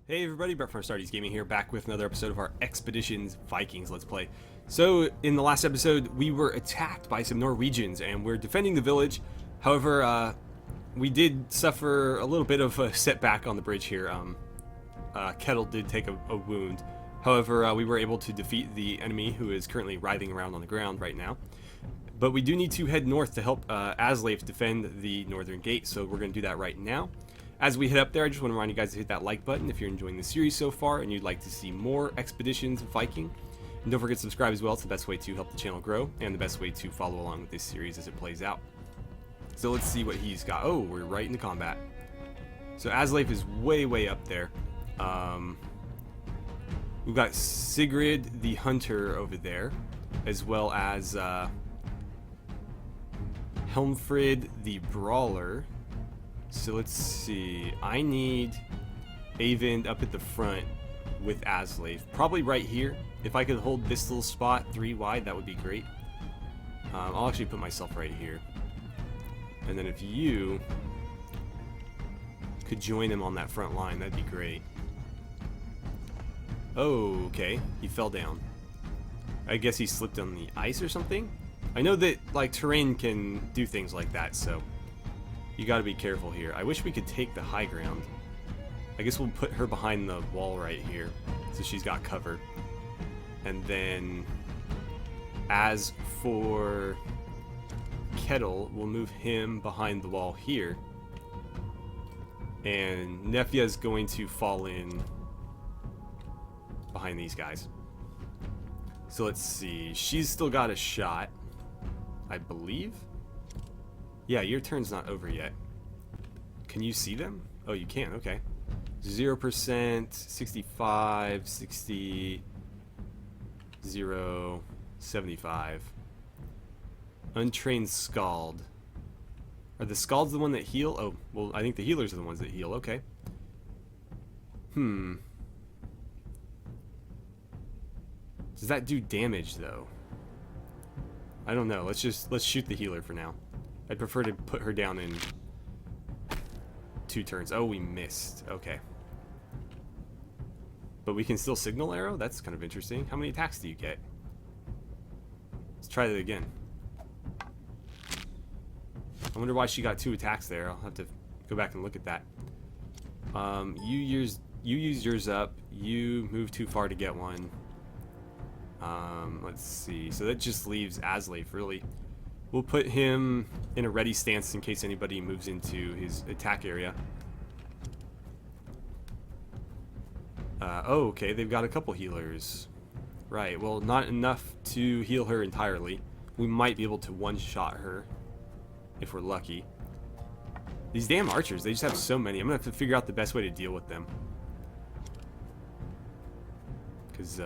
Hey everybody, Brett from AstartesGaming here, back with another episode of our Expeditions Vikings Let's Play. So, in the last episode, we were attacked by some Norwegians, and we're defending the village. However, we did suffer a little bit of a setback on the bridge here. Kettle did take a wound. However, we were able to defeat the enemy, who is currently writhing around on the ground right now. But we do need to head north to help Asleif defend the northern gate, so we're going to do that right now. As we head up there, I just want to remind you guys to hit that like button if you're enjoying the series so far and you'd like to see more Expeditions Viking. And don't forget to subscribe as well. It's the best way to help the channel grow and the best way to follow along with this series as it plays out. So let's see what he's got. Oh, we're right into combat. So Asleif is way up there. We've got Sigrid the Hunter over there, as well as Helmfrid the Brawler. So let's see, I need Eyvind up at the front with Asleif. Probably right here. If I could hold this little spot 3 wide, that would be great. I'll actually put myself right here. And then if you could join him on that front line, that'd be great. Oh, okay, he fell down. I guess he slipped on the ice or something? I know that, like, terrain can do things like that, so you gotta be careful here. I wish we could take the high ground. I guess we'll put her behind the wall right here, so she's got cover. And then, as for Kettle, we'll move him behind the wall here. And Nefya's going to fall in behind these guys. So let's see. She's still got a shot, I believe. Yeah, your turn's not over yet. Can you see them? Oh, you can, okay. 0%, 65, 60, 0, 75. Untrained Scald. Are the Scalds the one that heal? Oh, well, I think the healers are the ones that heal, okay. Does that do damage, though? I don't know. Let's shoot the healer for now. I'd prefer to put her down in 2 turns. Oh, we missed. Okay. But we can still signal arrow? That's kind of interesting. How many attacks do you get? Let's try that again. I wonder why she got 2 attacks there. I'll have to go back and look at that. You use yours up. You move too far to get one. Let's see. So that just leaves Asleif, really. We'll put him in a ready stance in case anybody moves into his attack area. Oh, okay, they've got a couple healers. Right, well, not enough to heal her entirely. We might be able to one-shot her, if we're lucky. These damn archers, they just have so many. I'm gonna have to figure out the best way to deal with them. Because,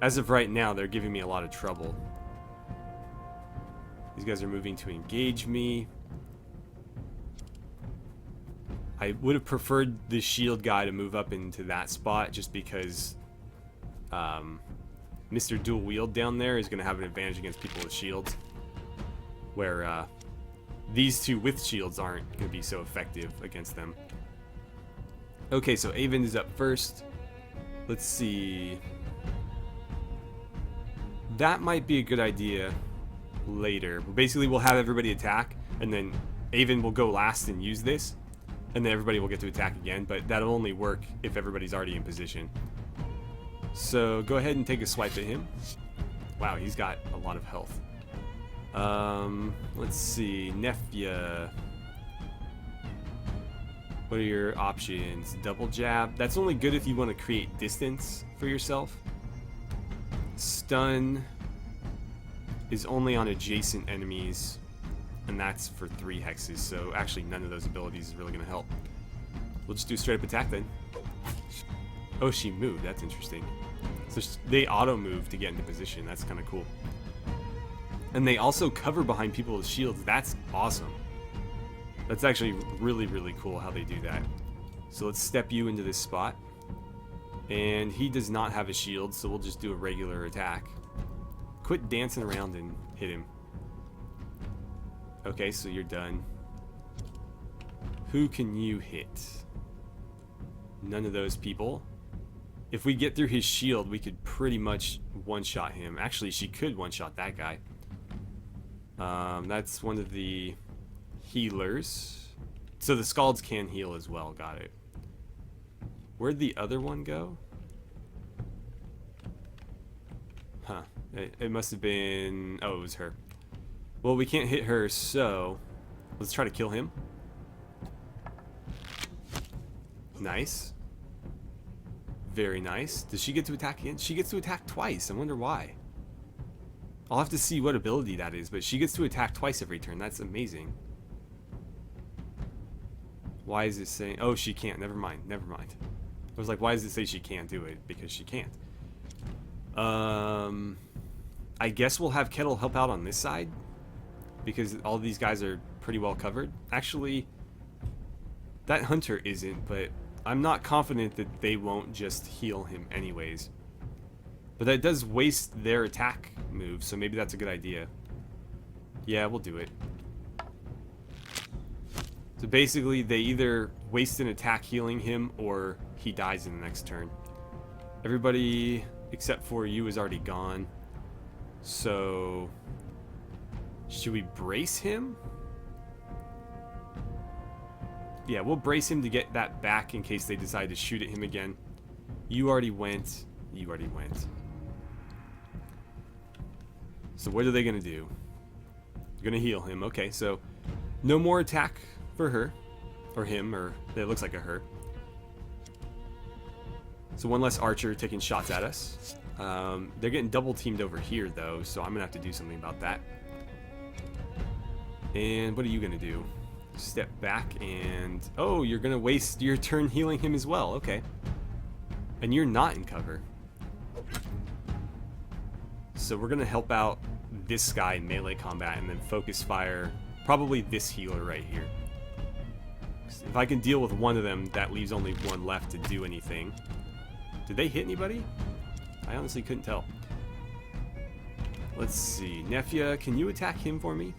as of right now, they're giving me a lot of trouble. These guys are moving to engage me. I would have preferred the shield guy to move up into that spot just because Mr. Dual Wield down there is going to have an advantage against people with shields. Where these two with shields aren't going to be so effective against them. Okay, so Eyvind is up first. Let's see. That might be a good idea later. But basically, we'll have everybody attack, and then Eyvind will go last and use this, and then everybody will get to attack again, but that'll only work if everybody's already in position. So go ahead and take a swipe at him. Wow, he's got a lot of health. Let's see, Nefya. What are your options? Double jab. That's only good if you want to create distance for yourself. Stun is only on adjacent enemies, and that's for 3 hexes, so actually none of those abilities is really going to help. We'll just do straight up attack then. Oh, she moved. That's interesting. So they auto move to get into position. That's kind of cool. And they also cover behind people with shields. That's awesome. That's actually really cool how they do that. So let's step you into this spot. And he does not have a shield, so we'll just do a regular attack. Quit dancing around and hit him. Okay, so you're done. Who can you hit? None of those people. If we get through his shield, we could pretty much one-shot him. Actually, she could one-shot that guy. That's one of the healers. So the Scalds can heal as well. Got it. Where'd the other one go? Huh. It must have been... Oh, it was her. Well, we can't hit her, so... Let's try to kill him. Nice. Very nice. Does she get to attack again? She gets to attack twice. I wonder why. I'll have to see what ability that is, but she gets to attack twice every turn. That's amazing. Why is it saying... Oh, she can't. Never mind. Never mind. I was like, why does it say she can't do it? Because she can't. I guess we'll have Kettle help out on this side, because all these guys are pretty well covered. Actually, that Hunter isn't, but I'm not confident that they won't just heal him anyways. But that does waste their attack move, so maybe that's a good idea. Yeah, we'll do it. So basically, they either waste an attack healing him, or he dies in the next turn. Everybody except for you is already gone. So, should we brace him? Yeah, we'll brace him to get that back in case they decide to shoot at him again. You already went. You already went. So what are they going to do? They're going to heal him. Okay, so no more attack for her. Or him, or it looks like a her. So one less archer taking shots at us. They're getting double teamed over here though, so I'm gonna have to do something about that. And what are you gonna do? Step back and... Oh, you're gonna waste your turn healing him as well. Okay. And you're not in cover. So we're gonna help out this guy in melee combat and then focus fire probably this healer right here. If I can deal with one of them, that leaves only one left to do anything. Did they hit anybody? I honestly couldn't tell. Let's see. Nefia, can you attack him for me?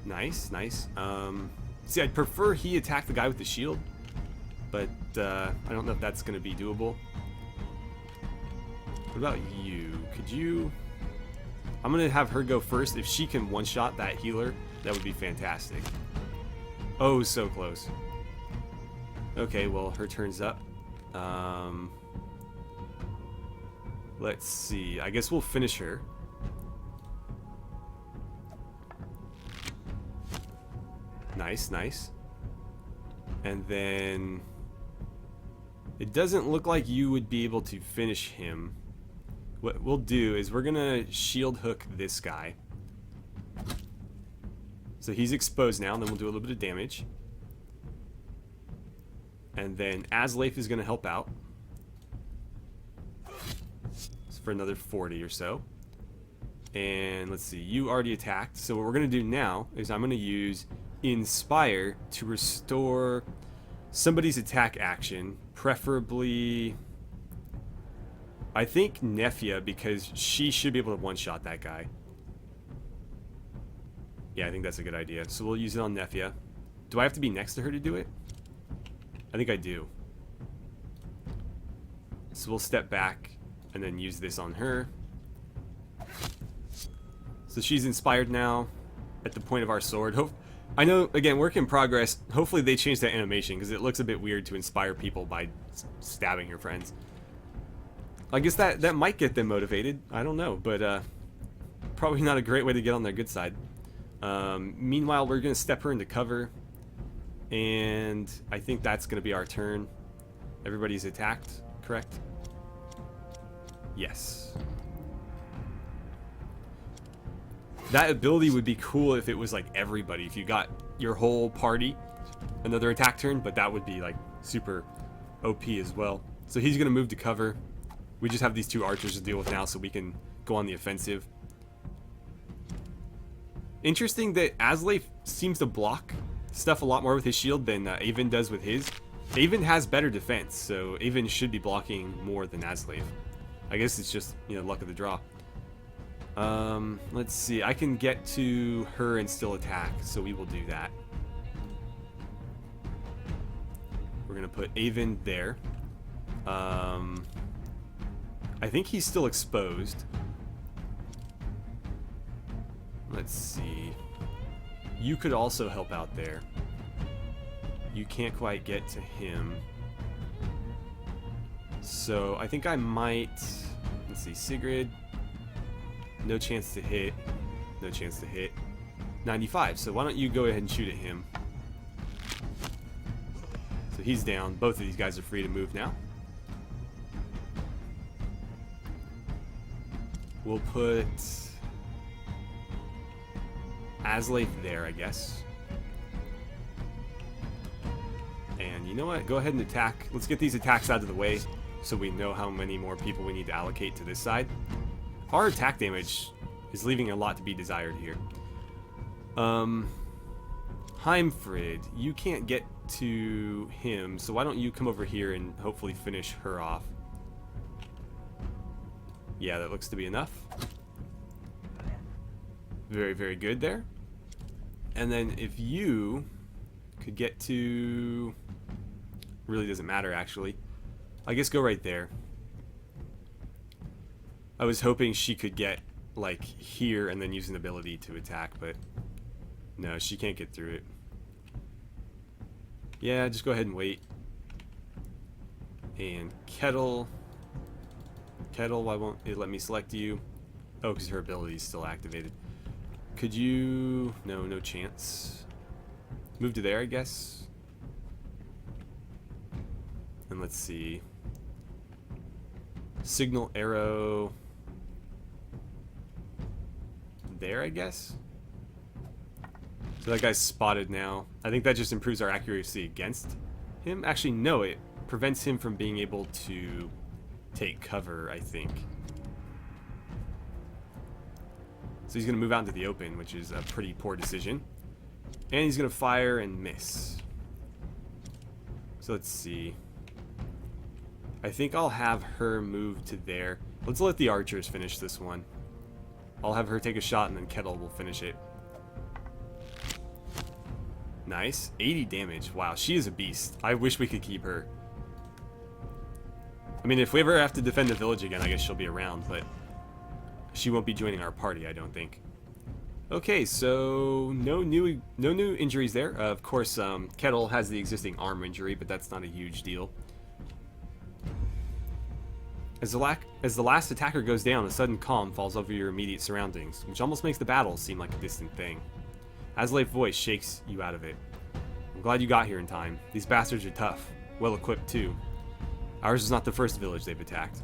Nice, nice. See, I'd prefer he attack the guy with the shield, but I don't know if that's going to be doable. What about you? Could you... I'm going to have her go first. If she can one-shot that healer, that would be fantastic. Oh, so close. Okay, well, her turn's up. Let's see. I guess we'll finish her. Nice, nice. And then... It doesn't look like you would be able to finish him. What we'll do is we're gonna shield hook this guy. So he's exposed now, and then we'll do a little bit of damage. And then Asleif is gonna help out. So for another 40 or so. And let's see, you already attacked. So what we're gonna do now is I'm gonna use Inspire to restore somebody's attack action, preferably... I think Nefia, because she should be able to one-shot that guy. Yeah, I think that's a good idea. So we'll use it on Nefia. Do I have to be next to her to do it? I think I do. So we'll step back and then use this on her. So she's inspired now at the point of our sword. I know, again, work in progress. Hopefully they change that animation, because it looks a bit weird to inspire people by stabbing your friends. I guess that might get them motivated. I don't know, but probably not a great way to get on their good side. Meanwhile, we're going to step her into cover, and I think that's going to be our turn. Everybody's attacked, correct? Yes. That ability would be cool if it was like everybody. If you got your whole party another attack turn, but that would be like super OP as well. So he's going to move to cover. We just have these two archers to deal with now, so we can go on the offensive. Interesting that Asleif seems to block stuff a lot more with his shield than Avon does with his. Avon has better defense, so Avon should be blocking more than Asleif. I guess it's just, you know, luck of the draw. Let's see. I can get to her and still attack, so we will do that. We're gonna put Avon there. I think he's still exposed. Let's see. You could also help out there. You can't quite get to him. So I think I might... Let's see. Sigrid. No chance to hit. No chance to hit. 95. So why don't you go ahead and shoot at him. So he's down. Both of these guys are free to move now. We'll put Aslaith there, I guess. And you know what? Go ahead and attack. Let's get these attacks out of the way so we know how many more people we need to allocate to this side. Our attack damage is leaving a lot to be desired here. Heimfrid, you can't get to him, so why don't you come over here and hopefully finish her off. Yeah, that looks to be enough. Very, very good there. And then if you could get to... Really doesn't matter, actually. I guess go right there. I was hoping she could get, like, here and then use an ability to attack, but... No, she can't get through it. Yeah, just go ahead and wait. And Kettle... Kettle, why won't it let me select you? Oh, because her ability is still activated. Could you... No, no chance. Move to there, I guess. And let's see. Signal arrow... There, I guess? So that guy's spotted now. I think that just improves our accuracy against him. Actually, no, it prevents him from being able to take cover, I think. So he's going to move out into the open, which is a pretty poor decision. And he's going to fire and miss. So let's see. I think I'll have her move to there. Let's let the archers finish this one. I'll have her take a shot and then Kettle will finish it. Nice. 80 damage. Wow, she is a beast. I wish we could keep her. I mean, if we ever have to defend the village again, I guess she'll be around, but she won't be joining our party, I don't think. Okay, so no new injuries there. Of course, Kettle has the existing arm injury, but that's not a huge deal. As the last attacker goes down, a sudden calm falls over your immediate surroundings, which almost makes the battle seem like a distant thing. Aslaith's voice shakes you out of it. I'm glad you got here in time. These bastards are tough. Well equipped, too. Ours is not the first village they've attacked.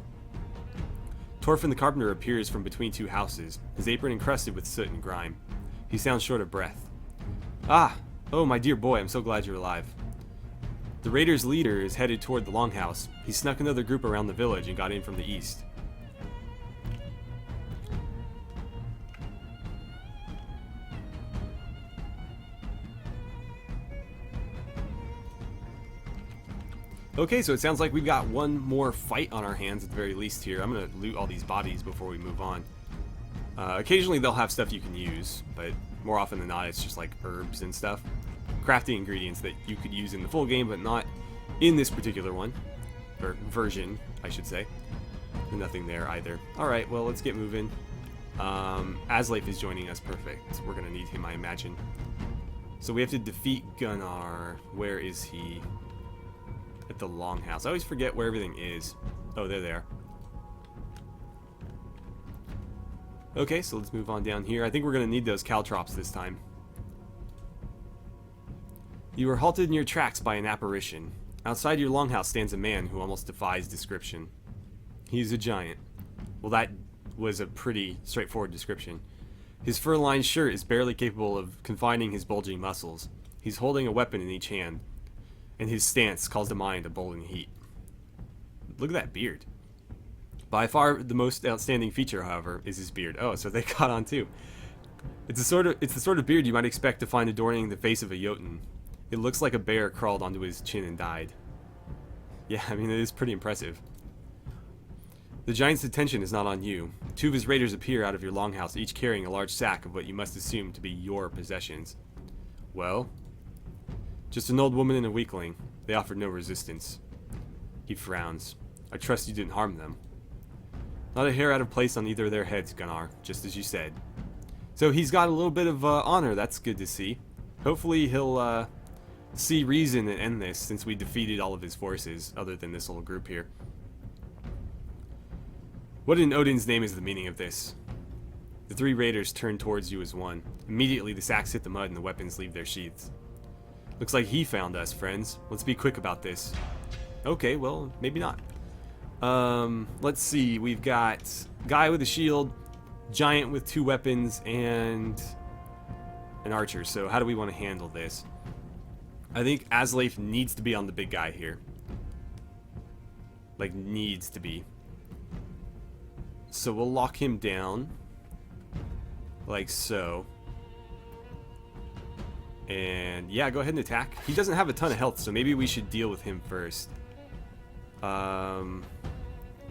Torfin the carpenter appears from between two houses, his apron encrusted with soot and grime. He sounds short of breath. Ah! Oh, my dear boy, I'm so glad you're alive. The raiders' leader is headed toward the longhouse. He snuck another group around the village and got in from the east. Okay, so it sounds like we've got one more fight on our hands at the very least here. I'm going to loot all these bodies before we move on. Occasionally they'll have stuff you can use, but more often than not it's just like herbs and stuff. Crafting ingredients that you could use in the full game, but not in this particular one. Or version, I should say. And nothing there either. Alright, well, let's get moving. Aslaith is joining us. Perfect. We're going to need him, I imagine. So we have to defeat Gunnar. Where is he? At the longhouse. I always forget where everything is. Oh, there they are. Okay, so let's move on down here. I think we're going to need those caltrops this time. You were halted in your tracks by an apparition. Outside your longhouse stands a man who almost defies description. He's a giant. Well, that was a pretty straightforward description. His fur-lined shirt is barely capable of confining his bulging muscles. He's holding a weapon in each hand, and his stance calls to mind a boiling heat. Look at that beard. By far the most outstanding feature, however, is his beard. Oh, so they caught on too. It's the sort of beard you might expect to find adorning the face of a Jotun. It looks like a bear crawled onto his chin and died. Yeah, I mean, it is pretty impressive. The giant's attention is not on you. Two of his raiders appear out of your longhouse, each carrying a large sack of what you must assume to be your possessions. Well? Just an old woman and a weakling. They offered no resistance. He frowns. I trust you didn't harm them. Not a hair out of place on either of their heads, Gunnar, just as you said. So he's got a little bit of honor. That's good to see. Hopefully he'll see reason and end this, since we defeated all of his forces, other than this little group here. What in Odin's name is the meaning of this? The three raiders turn towards you as one. Immediately the sacks hit the mud and the weapons leave their sheaths. Looks like he found us, friends. Let's be quick about this. Okay, well, maybe not. Let's see. We've got guy with a shield, giant with 2 weapons, and an archer. So how do we want to handle this? I think Asleif needs to be on the big guy here. Like, needs to be. So we'll lock him down. Like so. And yeah, go ahead and attack. He doesn't have a ton of health, so maybe we should deal with him first.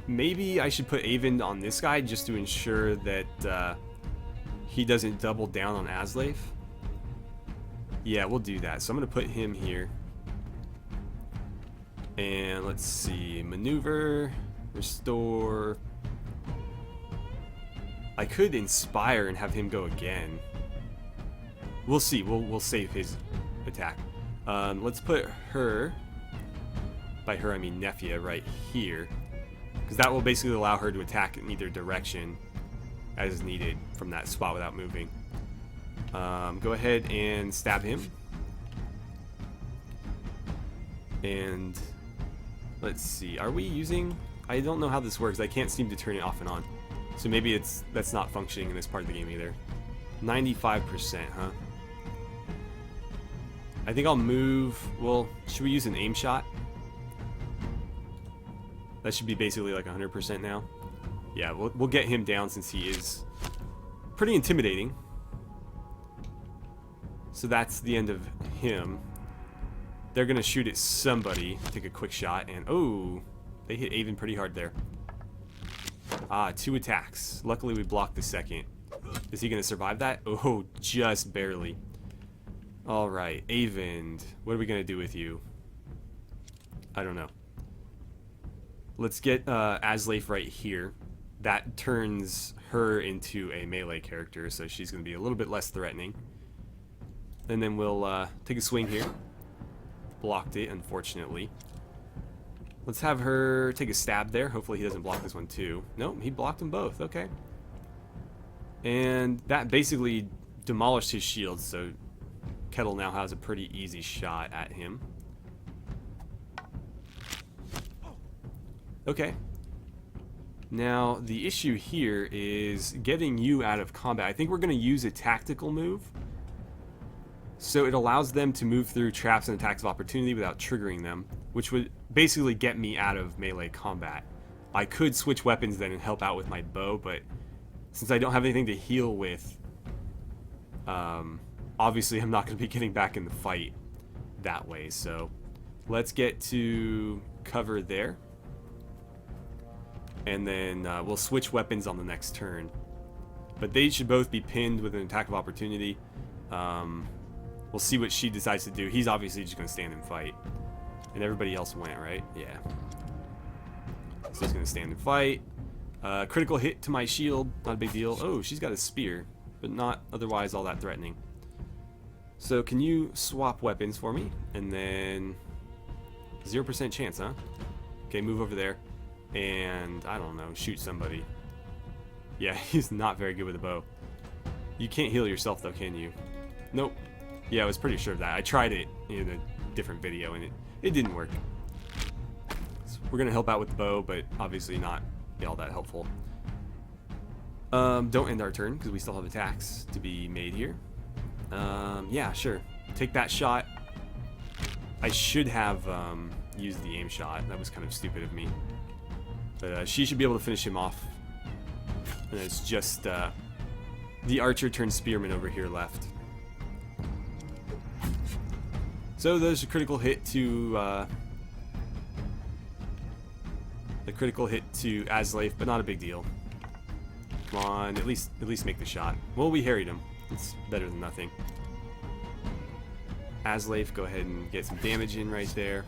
Maybe I should put Avon on this guy just to ensure that he doesn't double down on Asleif. Yeah, we'll do that. So I'm going to put him here. And let's see. Maneuver. Restore. I could inspire and have him go again. We'll see. We'll save his attack. Let's put her. By her, I mean Nefia right here. Because that will basically allow her to attack in either direction as needed from that spot without moving. Go ahead and stab him. And let's see. Are we using... I don't know how this works. I can't seem to turn it off and on. So maybe that's not functioning in this part of the game either. 95%, huh? I think I'll move... Well, should we use an aim shot? That should be basically like 100% now. Yeah, we'll get him down since he is pretty intimidating. So that's the end of him. They're going to shoot at somebody. Take a quick shot. And, oh, they hit Avon pretty hard there. Ah, 2 attacks. Luckily, we blocked the second. Is he going to survive that? Oh, just barely. Alright, Avon. What are we going to do with you? I don't know. Let's get Asleif right here. That turns her into a melee character, so she's going to be a little bit less threatening. And then we'll take a swing here. Blocked it, unfortunately. Let's have her take a stab there. Hopefully he doesn't block this one too. Nope, he blocked them both. Okay. And that basically demolished his shield, so Kettle now has a pretty easy shot at him. Okay. Now, the issue here is getting you out of combat. I think we're going to use a tactical move. So it allows them to move through traps and attacks of opportunity without triggering them, which would basically get me out of melee combat. I could switch weapons then and help out with my bow, but since I don't have anything to heal with, obviously I'm not going to be getting back in the fight that way. So let's get to cover there. And then we'll switch weapons on the next turn. But they should both be pinned with an attack of opportunity. We'll see what she decides to do. He's obviously just going to stand and fight. And everybody else went, right? Yeah. So he's going to stand and fight. Critical hit to my shield. Not a big deal. Oh, she's got a spear. But not otherwise all that threatening. So can you swap weapons for me? And then... 0% chance, huh? Okay, move over there. And, I don't know, shoot somebody. Yeah, he's not very good with a bow. You can't heal yourself, though, can you? Nope. Yeah, I was pretty sure of that. I tried it in a different video, and it didn't work. So we're going to help out with the bow, but obviously not be all that helpful. Don't end our turn, because we still have attacks to be made here. Yeah, sure. Take that shot. I should have used the aim shot. That was kind of stupid of me. But she should be able to finish him off. And it's just the archer turned spearman over here left. So there's a critical hit to The critical hit to Aslaif, but not a big deal. Come on, at least make the shot. Well, we harried him. It's better than nothing. Aslaif, go ahead and get some damage in right there.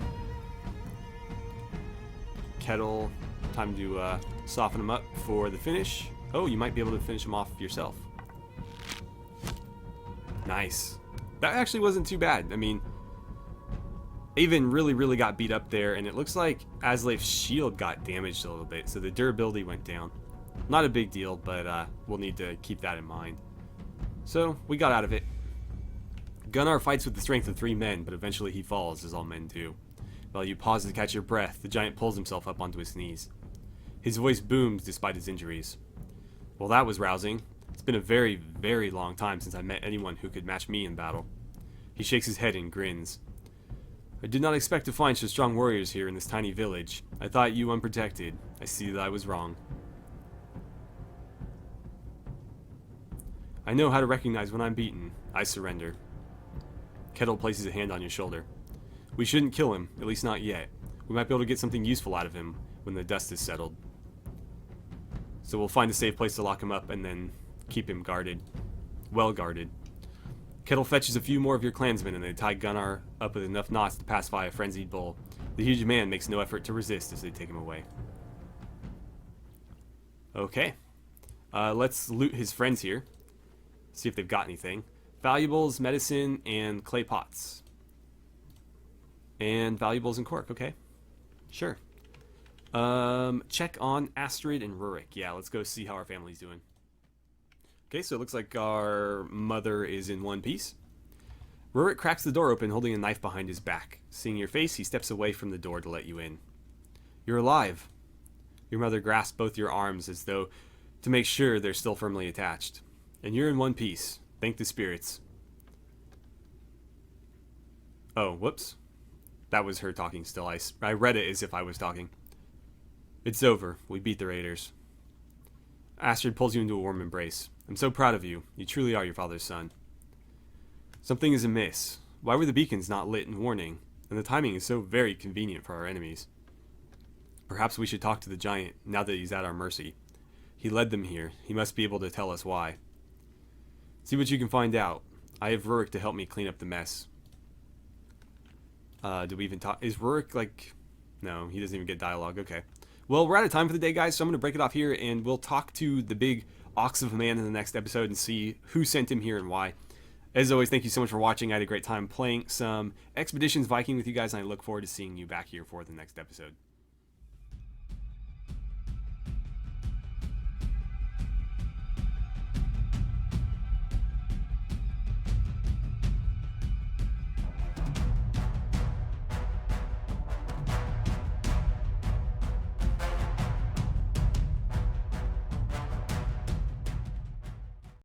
Kettle, time to soften him up for the finish. Oh, you might be able to finish him off yourself. Nice. That actually wasn't too bad. I mean, Avon really got beat up there, and it looks like Aslaif's shield got damaged a little bit, so the durability went down. Not a big deal, but we'll need to keep that in mind. So, we got out of it. Gunnar fights with the strength of 3 men, but eventually he falls, as all men do. While you pause to catch your breath, the giant pulls himself up onto his knees. His voice booms despite his injuries. Well, that was rousing. It's been a very long time since I met anyone who could match me in battle. He shakes his head and grins. I did not expect to find such strong warriors here in this tiny village. I thought you unprotected. I see that I was wrong. I know how to recognize when I'm beaten. I surrender. Kettle places a hand on your shoulder. We shouldn't kill him, at least not yet. We might be able to get something useful out of him when the dust is settled. So we'll find a safe place to lock him up and then keep him guarded. Well guarded. Kettle fetches a few more of your clansmen and they tie Gunnar up with enough knots to pacify a frenzied bull. The huge man makes no effort to resist as they take him away. Okay. Let's loot his friends here. See if they've got anything. Valuables, medicine, and clay pots. And valuables and cork, okay. Sure. Check on Astrid and Rurik. Yeah, let's go see how our family's doing. Okay, so it looks like our mother is in one piece. Rurik cracks the door open, holding a knife behind his back. Seeing your face, he steps away from the door to let you in. You're alive. Your mother grasps both your arms as though to make sure they're still firmly attached. And you're in one piece. Thank the spirits. Oh, whoops. That was her talking still. I read it as if I was talking. It's over. We beat the raiders. Astrid pulls you into a warm embrace. I'm so proud of you. You truly are your father's son. Something is amiss. Why were the beacons not lit in warning? And the timing is so very convenient for our enemies. Perhaps we should talk to the giant, now that he's at our mercy. He led them here. He must be able to tell us why. See what you can find out. I have Rurik to help me clean up the mess. Do we even talk? Is Rurik like... No, he doesn't even get dialogue. Okay. Well, we're out of time for the day, guys, so I'm going to break it off here, and we'll talk to the big ox of a man in the next episode and see who sent him here and why. As always, thank you so much for watching. I had a great time playing some Expeditions Viking with you guys, and I look forward to seeing you back here for the next episode.